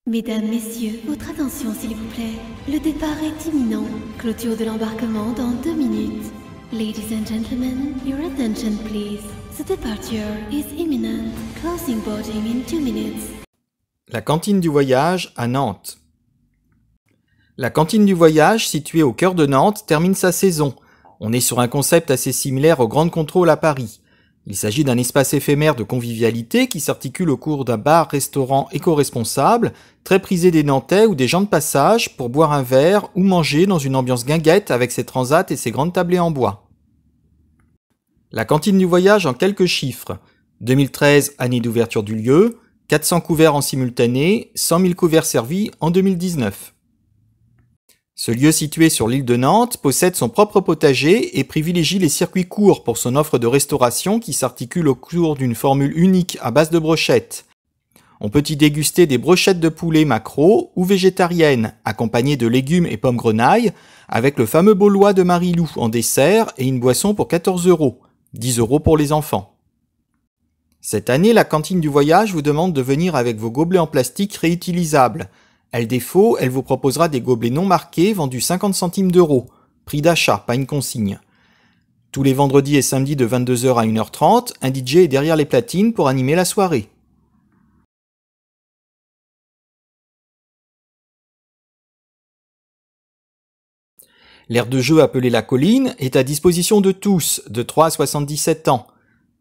Mesdames, Messieurs, votre attention s'il vous plaît. Le départ est imminent. Clôture de l'embarquement dans 2 minutes. Ladies and gentlemen, your attention please. The departure is imminent. Closing boarding in 2 minutes. La cantine du voyage à Nantes. La cantine du voyage, située au cœur de Nantes, termine sa saison. On est sur un concept assez similaire au Grand Contrôle à Paris. Il s'agit d'un espace éphémère de convivialité qui s'articule au cours d'un bar-restaurant éco-responsable, très prisé des Nantais ou des gens de passage pour boire un verre ou manger dans une ambiance guinguette avec ses transats et ses grandes tablées en bois. La cantine du voyage en quelques chiffres. 2013, année d'ouverture du lieu, 400 couverts en simultané, 100 000 couverts servis en 2019. Ce lieu situé sur l'île de Nantes possède son propre potager et privilégie les circuits courts pour son offre de restauration qui s'articule autour d'une formule unique à base de brochettes. On peut y déguster des brochettes de poulet maquereau ou végétariennes, accompagnées de légumes et pommes grenailles, avec le fameux baulois de Marilou en dessert et une boisson pour 14 €, 10 € pour les enfants. Cette année, la cantine du voyage vous demande de venir avec vos gobelets en plastique réutilisables. Elle défaut, elle vous proposera des gobelets non marqués vendus 50 centimes d'euros. Prix d'achat, pas une consigne. Tous les vendredis et samedis de 22 h à 1 h 30, un DJ est derrière les platines pour animer la soirée. L'aire de jeu appelée La Colline est à disposition de tous, de 3 à 77 ans.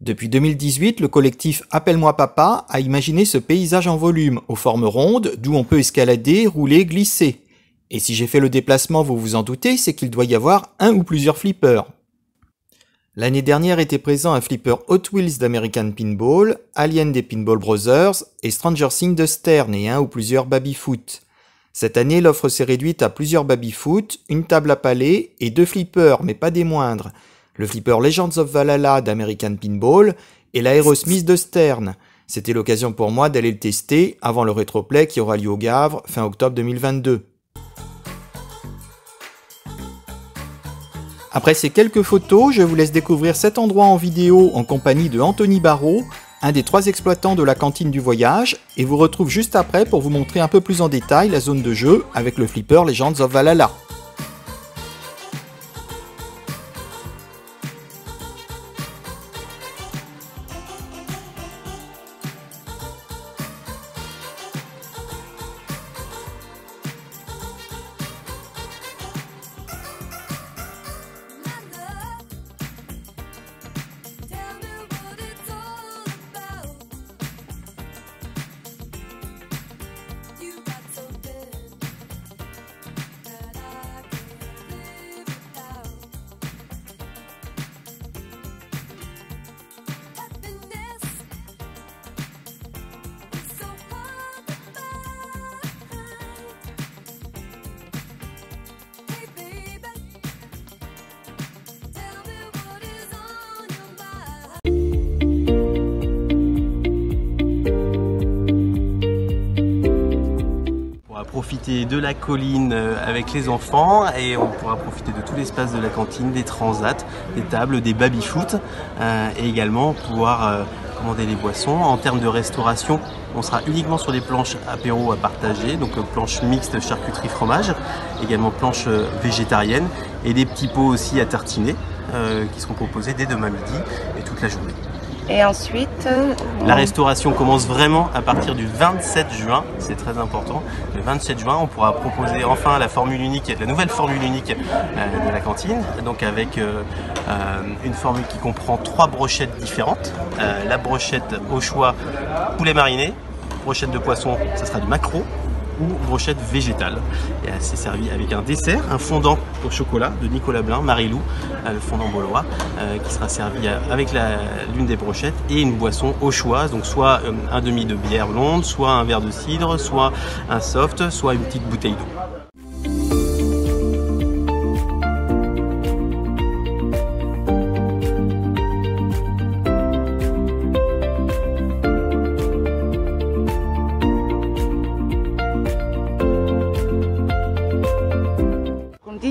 Depuis 2018, le collectif Appelle-moi Papa a imaginé ce paysage en volume, aux formes rondes, d'où on peut escalader, rouler, glisser. Et si j'ai fait le déplacement, vous vous en doutez, c'est qu'il doit y avoir un ou plusieurs flippers. L'année dernière était présent un flipper Hot Wheels d'American Pinball, Alien des Pinball Brothers et Stranger Things de Stern et un ou plusieurs baby-foot. Cette année, l'offre s'est réduite à plusieurs baby-foot, une table à palets et 2 flippers, mais pas des moindres. Le flipper Legends of Valhalla d'American Pinball et l'Aerosmith de Stern. C'était l'occasion pour moi d'aller le tester avant le rétroplay qui aura lieu au Gavre fin octobre 2022. Après ces quelques photos, je vous laisse découvrir cet endroit en vidéo en compagnie de Anthony Barrault, un des 3 exploitants de la cantine du voyage, et vous retrouve juste après pour vous montrer un peu plus en détail la zone de jeu avec le flipper Legends of Valhalla. Profiter de la colline avec les enfants et on pourra profiter de tout l'espace de la cantine, des transats, des tables, des baby-foot et également pouvoir commander les boissons. En termes de restauration, on sera uniquement sur des planches apéro à partager, donc planches mixtes charcuterie fromage, également planches végétariennes et des petits pots aussi à tartiner qui seront proposés dès demain midi et toute la journée. Et ensuite, la restauration commence vraiment à partir du 27 juin, c'est très important. Le 27 juin, on pourra proposer enfin la formule unique, la nouvelle formule unique de la cantine, donc avec une formule qui comprend 3 brochettes différentes. La brochette au choix poulet mariné, brochette de poisson, ça sera du maquereau, ou brochette végétale. Et c'est servi avec un dessert, un fondant au chocolat de Nicolas Blin, Marilou, le fondant baulois, qui sera servi avec l'une des brochettes et une boisson au choix, donc soit un demi de bière blonde, soit un verre de cidre, soit un soft, soit une petite bouteille d'eau.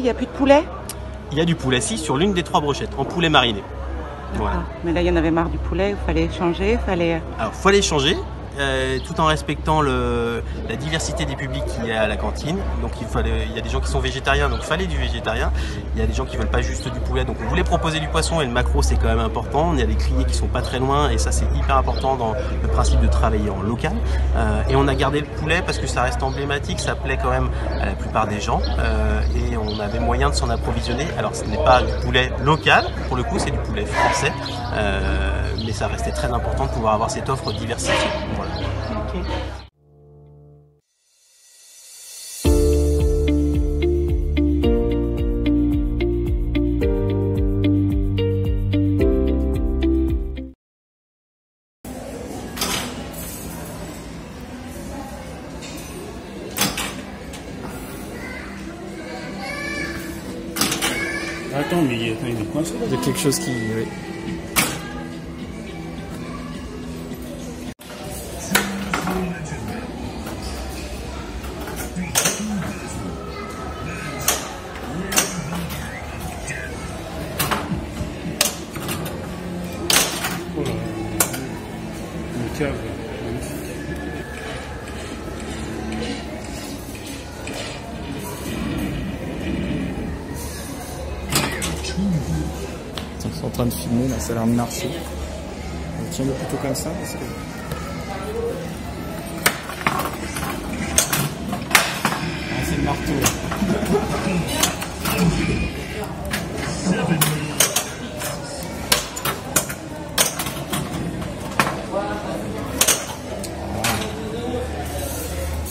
il n'y a plus de poulet? Il y a du poulet, si, sur l'une des 3 brochettes, en poulet mariné. Voilà. Mais là, il y en avait marre du poulet, il fallait changer, Alors, il faut aller changer. tout en respectant la diversité des publics qu'il y a à la cantine. Donc il y a des gens qui sont végétariens, donc il fallait du végétarien. Il y a des gens qui veulent pas juste du poulet, donc on voulait proposer du poisson, et le macro c'est quand même important. Il y a des criers qui sont pas très loin, et ça c'est hyper important dans le principe de travailler en local. Et on a gardé le poulet parce que ça reste emblématique, ça plaît quand même à la plupart des gens, et on avait moyen de s'en approvisionner. Alors ce n'est pas du poulet local, pour le coup c'est du poulet français, mais ça restait très important de pouvoir avoir cette offre diversifiée. Voilà. Ok. Attends, mais il est coincé. Il y a quelque chose qui... Oui. Oh là, une cave magnifique. Ils sont en train de filmer, là, ça a l'air de marcher. Tiens-le plutôt comme ça, parce que... Ah, c'est le marteau, là.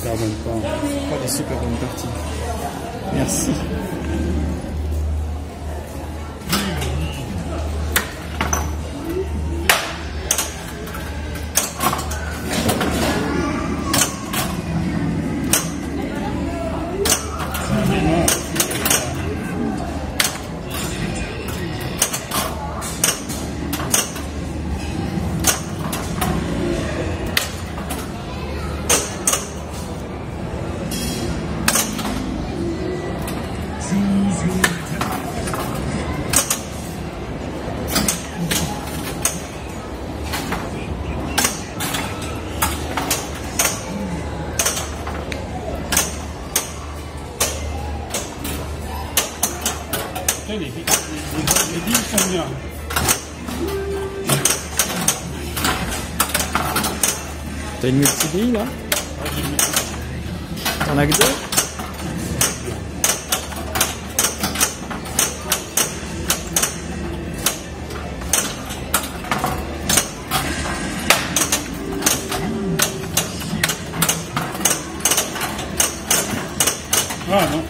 Pardonne pas. Pas des super bonnes parties. Merci. Les billes sont bien. T'as une multibille, là? T'en as que deux? Ah non.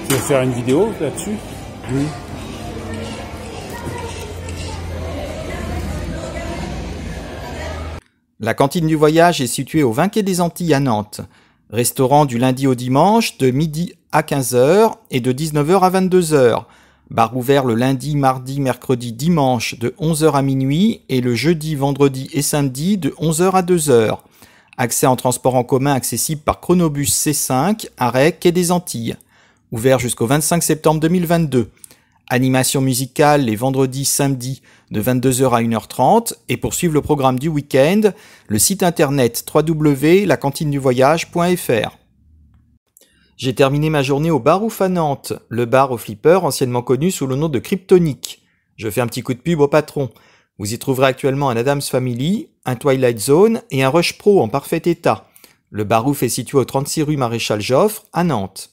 Tu veux faire une vidéo là-dessus? Oui. La cantine du voyage est située au 20 quai des Antilles à Nantes. Restaurant du lundi au dimanche de midi à 15h et de 19h à 22h. Bar ouvert le lundi, mardi, mercredi, dimanche de 11h à minuit et le jeudi, vendredi et samedi de 11h à 2h. Accès en transport en commun accessible par Chronobus C5, arrêt quai des Antilles. Ouvert jusqu'au 25 septembre 2022. Animation musicale les vendredis, samedis de 22h à 1h30 et pour suivre le programme du week-end, le site internet www.lacantineduvoyage.fr. J'ai terminé ma journée au Bar Ouf à Nantes, le bar au flipper anciennement connu sous le nom de Kryptonic. Je fais un petit coup de pub au patron. Vous y trouverez actuellement un Adams Family, un Twilight Zone et un Rush Pro en parfait état. Le Bar Ouf est situé au 36 rue Maréchal Joffre à Nantes.